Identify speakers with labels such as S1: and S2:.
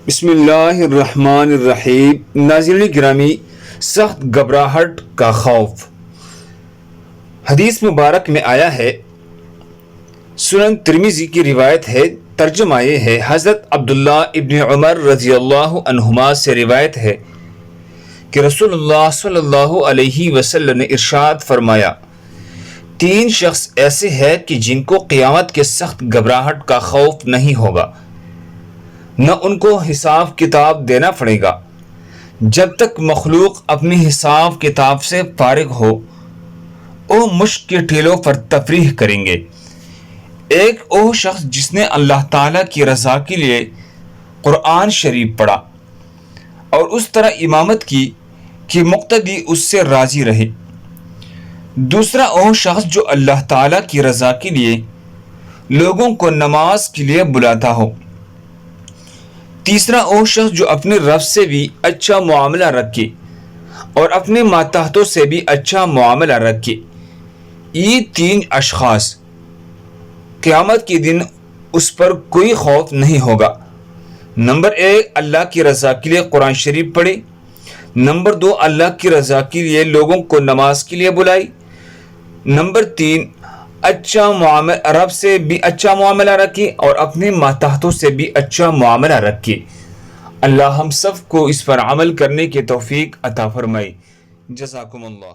S1: بسم اللہ الرحمن الرحیم۔ ناظرین گرامی، سخت گھبراہٹ کا خوف۔ حدیث مبارک میں آیا ہے، سنن ترمذی کی روایت ہے، ترجمہ یہ ہے، حضرت عبداللہ ابن عمر رضی اللہ عنہما سے روایت ہے کہ رسول اللہ صلی اللہ علیہ وسلم نے ارشاد فرمایا، 3 شخص ایسے ہیں کہ جن کو قیامت کے سخت گھبراہٹ کا خوف نہیں ہوگا، نہ ان کو حساب کتاب دینا پڑے گا جب تک مخلوق اپنی حساب کتاب سے فارغ ہو، وہ مشق کے ٹھیلوں پر تفریح کریں گے۔ ایک وہ شخص جس نے اللہ تعالیٰ کی رضا کے لیے قرآن شریف پڑھا اور اس طرح امامت کی کہ مقتدی اس سے راضی رہے۔ دوسرا وہ شخص جو اللہ تعالیٰ کی رضا کے لیے لوگوں کو نماز کے لیے بلاتا ہو۔ تیسرا وہ شخص جو اپنے رب سے بھی اچھا معاملہ رکھے اور اپنے ماتحتوں سے بھی اچھا معاملہ رکھے۔ یہ 3 اشخاص قیامت کے دن اس پر کوئی خوف نہیں ہوگا۔ نمبر 1، اللہ کی رضا کے لیے قرآن شریف پڑھے۔ نمبر 2، اللہ کی رضا کے لیے لوگوں کو نماز کے لیے بلائی۔ نمبر 3، رب سے بھی اچھا معاملہ رکھے اور اپنے ماتحتوں سے بھی اچھا معاملہ رکھے۔ اللہ ہم سب کو اس پر عمل کرنے کی توفیق عطا فرمائے۔ جزاکم اللہ۔